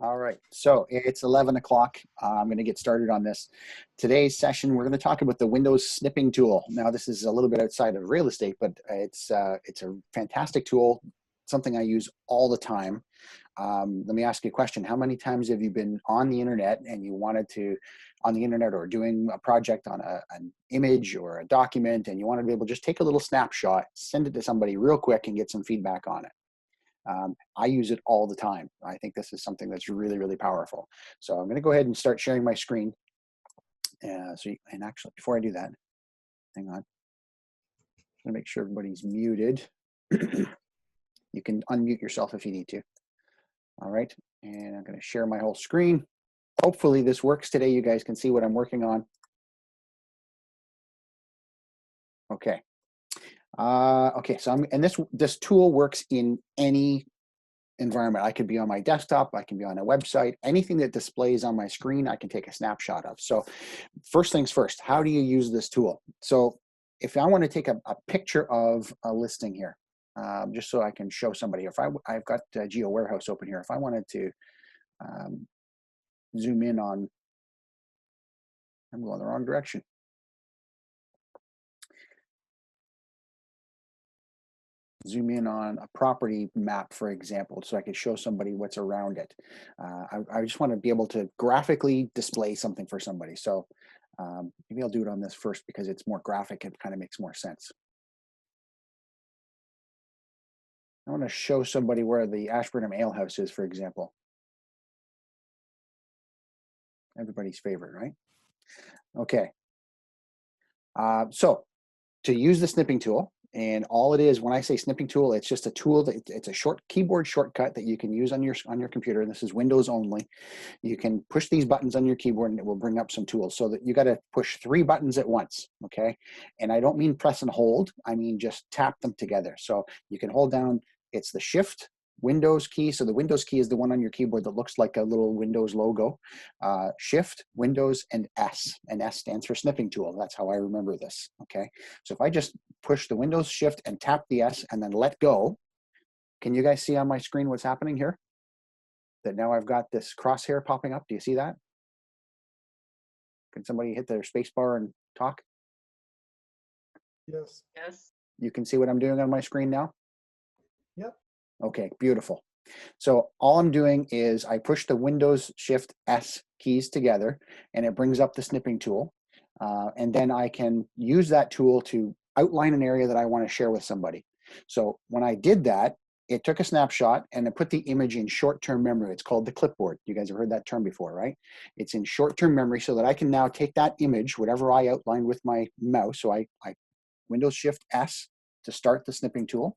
All right, so it's 11 o'clock. I'm going to get started on this. Today's session, we're going to talk about the Windows snipping tool. Now, this is a little bit outside of real estate, but it's a fantastic tool, something I use all the time. Let me ask you a question. How many times have you been on the internet and you wanted to, on the internet or doing a project on an image or a document, and you want to be able to just take a little snapshot, send it to somebody real quick and get some feedback on it? I use it all the time. I think this is something that's really, really powerful. So I'm going to go ahead and start sharing my screen. And actually, before I do that, hang on. I'm going to make sure everybody's muted. You can unmute yourself if you need to. All right, and I'm going to share my whole screen. Hopefully this works today. You guys can see what I'm working on. Okay. Okay, so this tool works in any environment. I could be on my desktop, I can be on a website, anything that displays on my screen, I can take a snapshot of. So first things first, how do you use this tool? So if I want to take a picture of a listing here, just so I can show somebody, I've got Geo Warehouse open here. If I wanted to zoom in on, I'm going the wrong direction. Zoom in on a property map, for example, so I could show somebody what's around it. I just want to be able to graphically display something for somebody. So maybe I'll do it on this first because it's more graphic. It kind of makes more sense. I want to show somebody where the Ashburnham Ale House is, for example. Everybody's favorite, right? Okay. So to use the snipping tool, and all it is, when I say snipping tool, it's just a tool that it's a short keyboard shortcut that you can use on your computer. And this is Windows only. You can push these buttons on your keyboard and it will bring up some tools, so that you got to push 3 buttons at once. Okay. And I don't mean press and hold. I mean just tap them together. So you can hold down, it's the Shift Windows key. So the Windows key is the one on your keyboard that looks like a little Windows logo. Shift, Windows, and S. And S stands for snipping tool. That's how I remember this. Okay. So if I just push the Windows Shift and tap the S and then let go, can you guys see on my screen what's happening here? That now I've got this crosshair popping up. Do you see that? Can somebody hit their space bar and talk? Yes. Yes. You can see what I'm doing on my screen now? Yep. Okay, beautiful. So all I'm doing is I push the Windows Shift S keys together and it brings up the snipping tool. And then I can use that tool to outline an area that I want to share with somebody. So when I did that, it took a snapshot and it put the image in short-term memory. It's called the clipboard. You guys have heard that term before, right? It's in short-term memory so that I can now take that image, whatever I outlined with my mouse. So I Windows Shift S to start the snipping tool.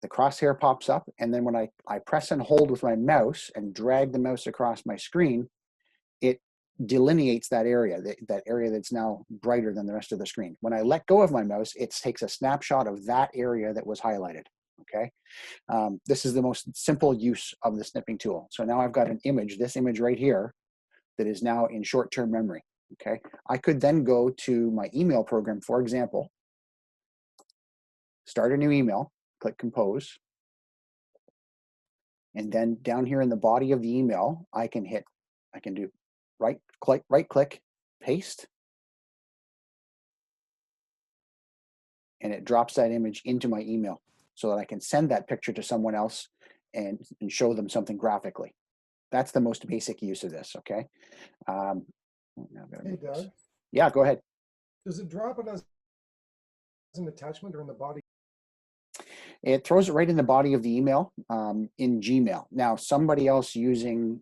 The crosshair pops up, and then when I press and hold with my mouse and drag the mouse across my screen, it delineates that area, that area that's now brighter than the rest of the screen. When I let go of my mouse, it takes a snapshot of that area that was highlighted. Okay, this is the most simple use of the snipping tool. So now I've got an image, this image right here, that is now in short-term memory. Okay, I could then go to my email program, for example, start a new email, click compose, and then down here in the body of the email, I can do right click, paste, and it drops that image into my email so that I can send that picture to someone else and show them something graphically. That's the most basic use of this, okay? Hey, Doug. Yeah, go ahead. Does it drop it as an attachment or in the body? It throws it right in the body of the email in Gmail. Now, somebody else using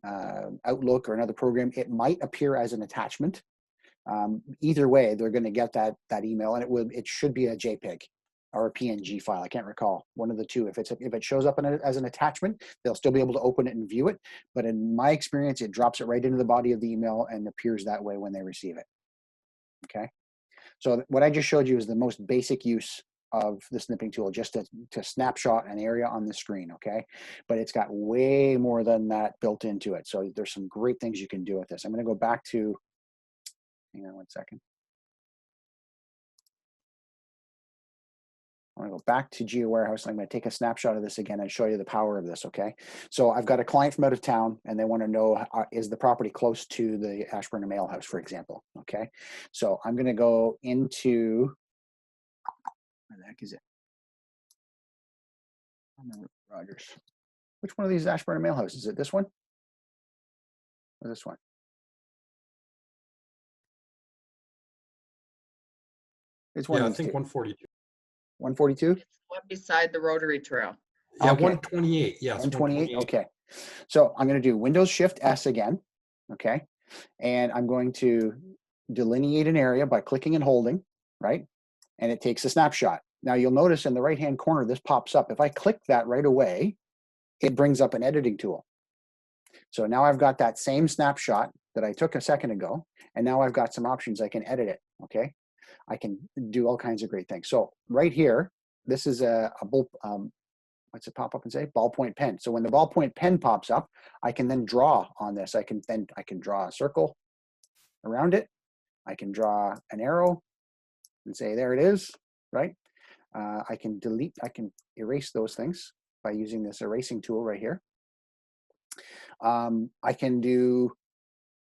Outlook or another program, it might appear as an attachment. Either way, they're going to get that email, and it should be a JPEG or a PNG file. I can't recall, one of the two. If it shows up as an attachment, they'll still be able to open it and view it. But in my experience, it drops it right into the body of the email and appears that way when they receive it. Okay. So what I just showed you is the most basic use of the snipping tool, just to snapshot an area on the screen, okay? But it's got way more than that built into it. So there's some great things you can do with this. I'm going to go back to, hang on one second. I'm gonna go back to Geo Warehouse and I'm gonna take a snapshot of this again and show you the power of this, okay? So I've got a client from out of town and they wanna know, is the property close to the Ashburnham Ale House, for example, okay? So I'm gonna go into, where the heck is it? Rogers. Which one of these Ashburnham Ale Houses? Is it this one? Or this one? It's one Yeah, of I these think two. 142. 142? It's one beside the Rotary Trail. Yeah, Okay. 128. Yes, 128? Okay. So I'm going to do Windows Shift S again. Okay. And I'm going to delineate an area by clicking and holding, right? And it takes a snapshot. Now you'll notice in the right-hand corner, this pops up. If I click that right away, it brings up an editing tool. So now I've got that same snapshot that I took a second ago, and now I've got some options. I can edit it, okay? I can do all kinds of great things. So right here, this is a bull, what's it pop up and say? Ballpoint pen. So when the ballpoint pen pops up, I can then draw on this. I can draw a circle around it. I can draw an arrow and say, there it is, right? I can erase those things by using this erasing tool right here. I can do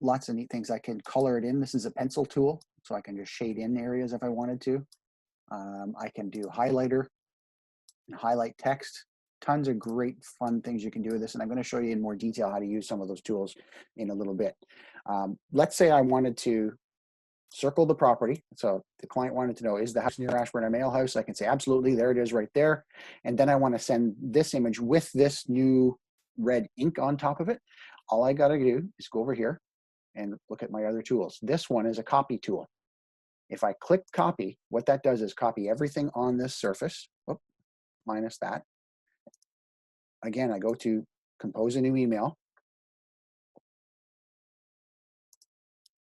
lots of neat things. I can color it in. This is a pencil tool, so I can just shade in areas if I wanted to. I can do highlighter and highlight text. Tons of great fun things you can do with this, and I'm going to show you in more detail how to use some of those tools in a little bit. Let's say I wanted to circle the property. So the client wanted to know, is the house near Ashburnham Ale House? I can say, absolutely, there it is right there. And then I want to send this image with this new red ink on top of it. All I got to do is go over here and look at my other tools. This one is a copy tool. If I click copy, what that does is copy everything on this surface, minus that. Again, I go to compose a new email,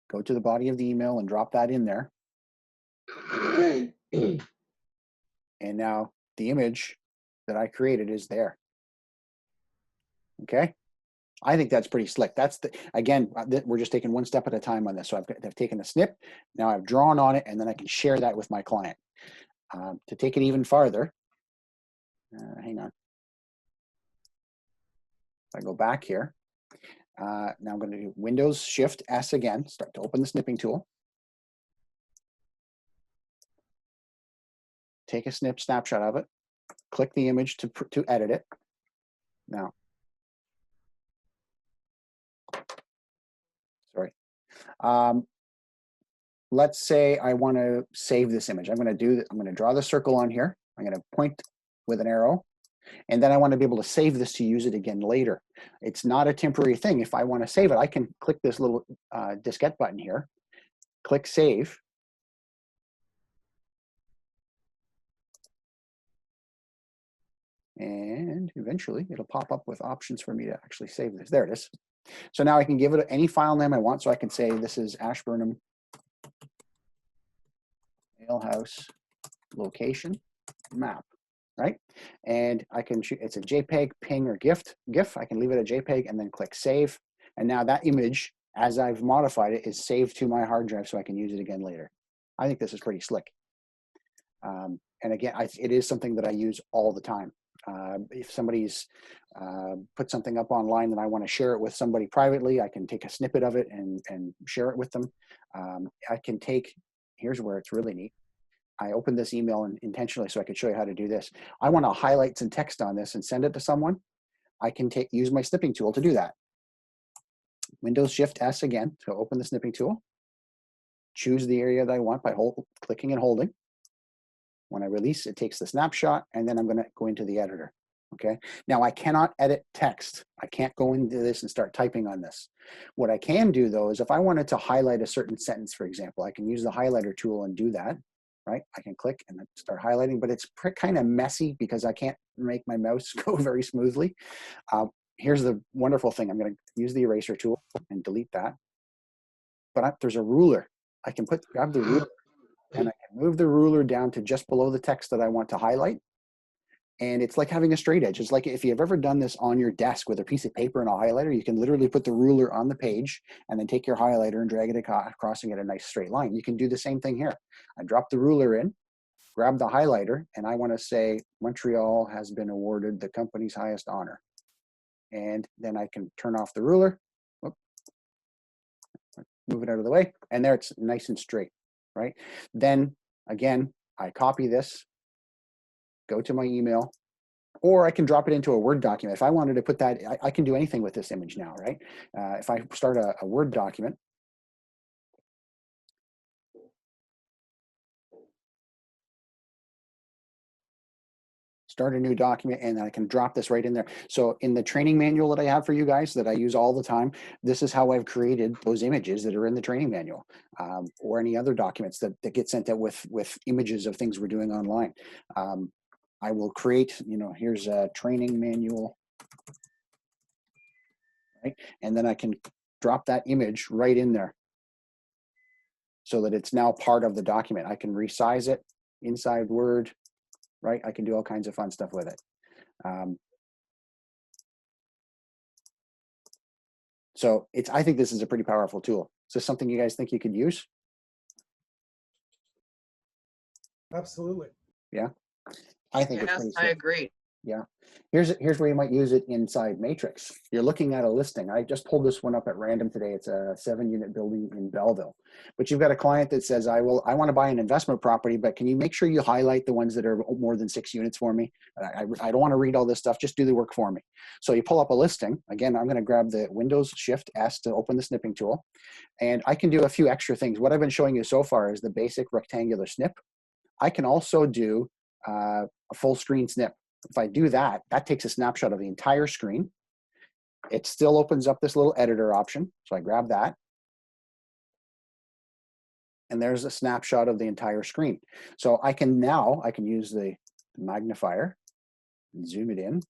go to the body of the email and drop that in there. And now the image that I created is there. Okay. I think that's pretty slick. That's again, we're just taking one step at a time on this. So I've taken a snip, now I've drawn on it, and then I can share that with my client. To take it even farther, hang on. If I go back here, now I'm going to do Windows Shift S again, start to open the snipping tool. Take a snapshot of it, click the image to edit it. Now, sorry. Let's say I want to save this image. I'm going to draw the circle on here. I'm going to point with an arrow, and then I want to be able to save this to use it again later. It's not a temporary thing. If I want to save it, I can click this little diskette button here, click save. And eventually it'll pop up with options for me to actually save this. There it is. So now I can give it any file name I want. So I can say this is Ashburnham Ale House location map, right? And I can shoot, it's a JPEG, PNG, or GIF. I can leave it a JPEG and then click save. And now that image, as I've modified it, is saved to my hard drive so I can use it again later. I think this is pretty slick. And again, it is something that I use all the time. If somebody's put something up online and I want to share it with somebody privately, I can take a snippet of it and share it with them. I can take, here's where it's really neat. I opened this email intentionally so I could show you how to do this. I want to highlight some text on this and send it to someone. I can use my snipping tool to do that. Windows Shift S again to open the snipping tool. Choose the area that I want by clicking and holding. When I release, it takes the snapshot, and then I'm going to go into the editor. Okay. Now I cannot edit text. I can't go into this and start typing on this. What I can do though is if I wanted to highlight a certain sentence, for example, I can use the highlighter tool and do that. Right. I can click and then start highlighting, but it's kind of messy because I can't make my mouse go very smoothly. Here's the wonderful thing. I'm going to use the eraser tool and delete that. But there's a ruler. I can grab the ruler and I can move the ruler down to just below the text that I want to highlight. And it's like having a straight edge. It's like if you've ever done this on your desk with a piece of paper and a highlighter, you can literally put the ruler on the page and then take your highlighter and drag it across and get a nice straight line. You can do the same thing here. I drop the ruler in, grab the highlighter, and I want to say Montreal has been awarded the company's highest honor. And then I can turn off the ruler, whoop, move it out of the way, and there it's nice and straight, right? Then again, I copy this, go to my email, or I can drop it into a Word document. If I wanted to put that, I can do anything with this image now, right? If I start a Word document, start a new document, and I can drop this right in there. So in the training manual that I have for you guys that I use all the time, this is how I've created those images that are in the training manual, or any other documents that get sent out with images of things we're doing online. I will create, here's a training manual, right? And then I can drop that image right in there so that it's now part of the document. I can resize it inside Word, right? I can do all kinds of fun stuff with it. So I think this is a pretty powerful tool. Is this something you guys think you could use? Absolutely. Yeah, I think it's Yes, pretty I slick. agree. Yeah, here's where you might use it inside Matrix. You're looking at a listing. I just pulled this one up at random today. It's a 7-unit building in Belleville, but you've got a client that says, I want to buy an investment property, but can you make sure you highlight the ones that are more than 6 units for me? I don't want to read all this stuff. Just do the work for me. So you pull up a listing. Again, I'm going to grab the Windows Shift S to open the snipping tool, and I can do a few extra things. What I've been showing you so far is the basic rectangular snip. I can also do a full screen snip. If I do that, that takes a snapshot of the entire screen. It still opens up this little editor option. So I grab that. And there's a snapshot of the entire screen. So I can use the magnifier, zoom it in,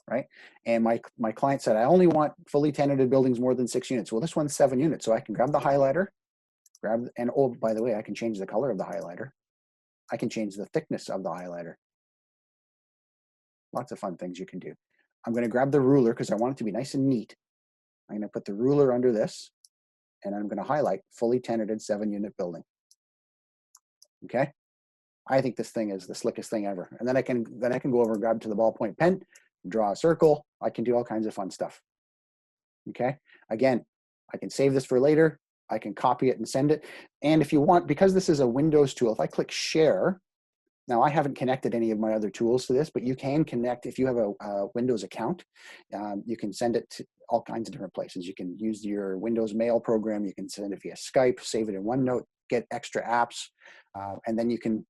right? And my client said, I only want fully tenanted buildings more than 6 units. Well, this one's 7 units. So I can grab the highlighter, and oh, by the way, I can change the color of the highlighter. I can change the thickness of the highlighter. Lots of fun things you can do. I'm going to grab the ruler because I want it to be nice and neat. I'm going to put the ruler under this, and I'm going to highlight fully tenanted 7-unit building. Okay. I think this thing is the slickest thing ever. And then I can go over and grab to the ballpoint pen, draw a circle. I can do all kinds of fun stuff. Okay. Again, I can save this for later. I can copy it and send it. And if you want, because this is a Windows tool, if I click share, now I haven't connected any of my other tools to this, but you can connect if you have a Windows account. You can send it to all kinds of different places. You can use your Windows mail program. You can send it via Skype, save it in OneNote, get extra apps, and then you can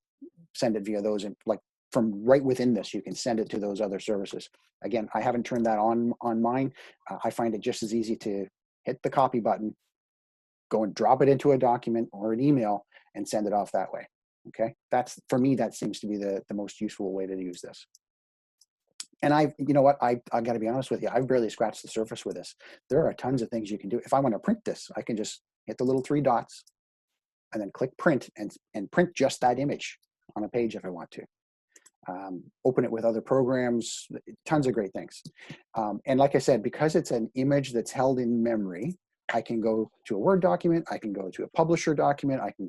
send it via those. And like from right within this, you can send it to those other services. Again, I haven't turned that on mine. I find it just as easy to hit the copy button, go and drop it into a document or an email, and send it off that way. Okay, that's for me. That seems to be the most useful way to use this. And you know what? I got to be honest with you. I've barely scratched the surface with this. There are tons of things you can do. If I want to print this, I can just hit the little 3 dots, and then click print and print just that image on a page if I want to. Open it with other programs. Tons of great things. And like I said, because it's an image that's held in memory, I can go to a Word document. I can go to a publisher document. I can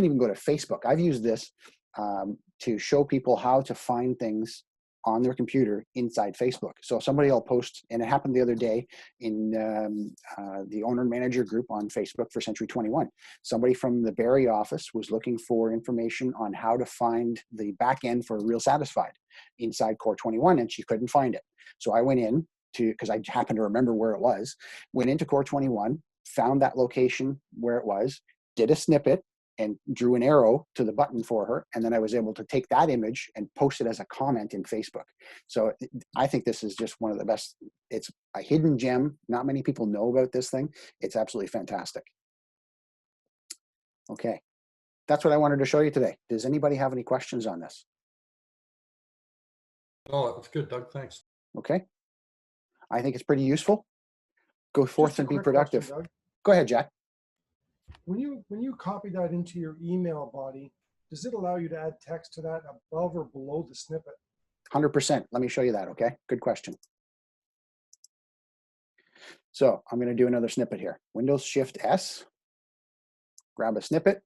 even go to Facebook. I've used this to show people how to find things on their computer inside Facebook. So somebody will post, and it happened the other day in the owner manager group on Facebook for Century 21. Somebody from the Barrie office was looking for information on how to find the back end for Real Satisfied inside Core 21, and she couldn't find it. So I went in because I happened to remember where it was, went into Core 21, found that location where it was, did a snippet, and drew an arrow to the button for her. And then I was able to take that image and post it as a comment in Facebook. So I think this is just one of the best. It's a hidden gem. Not many people know about this thing. It's absolutely fantastic. Okay, that's what I wanted to show you today. Does anybody have any questions on this? Oh, that's good, Doug. Thanks. Okay. I think it's pretty useful. Go forth Just a and be quick productive. question, Doug. Go ahead, Jack. When you copy that into your email body, does it allow you to add text to that above or below the snippet? 100%. Let me show you that, okay? Good question. So I'm going to do another snippet here. Windows Shift S, grab a snippet,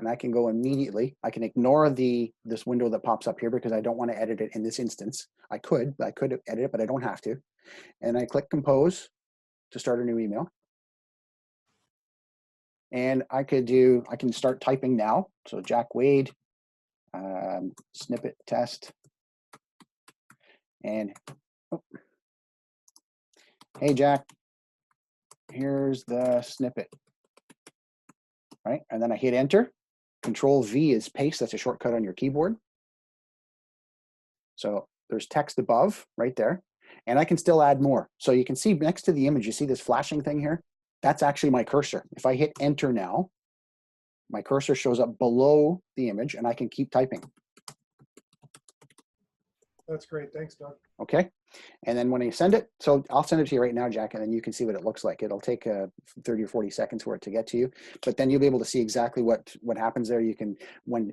and I can go immediately. I can ignore this window that pops up here because I don't want to edit it in this instance. I could edit it, but I don't have to. And I click compose to start a new email. And I can start typing now. So Jack Wade, snippet test. And oh, hey Jack, here's the snippet. Right? And then I hit enter. Control V is paste. That's a shortcut on your keyboard. So there's text above right there. And I can still add more. So you can see next to the image, you see this flashing thing here? That's actually my cursor. If I hit enter now, my cursor shows up below the image and I can keep typing. That's great. Thanks, Doug. Okay. And then when I send it, so I'll send it to you right now, Jack, and then you can see what it looks like. It'll take 30 or 40 seconds for it to get to you, but then you'll be able to see exactly what happens there. You can, when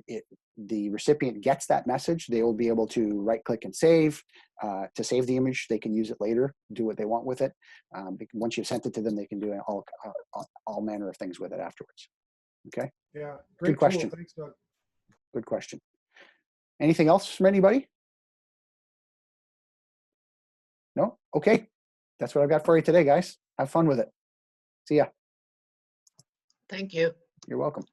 the recipient gets that message, they will be able to right click and save, to save the image. They can use it later, do what they want with it. Once you've sent it to them, they can do all manner of things with it afterwards. Okay. Yeah. Great Good question. tool. Thanks, Doug. Good question. Anything else from anybody? No? Okay. That's what I've got for you today, guys. Have fun with it. See ya. Thank you. You're welcome.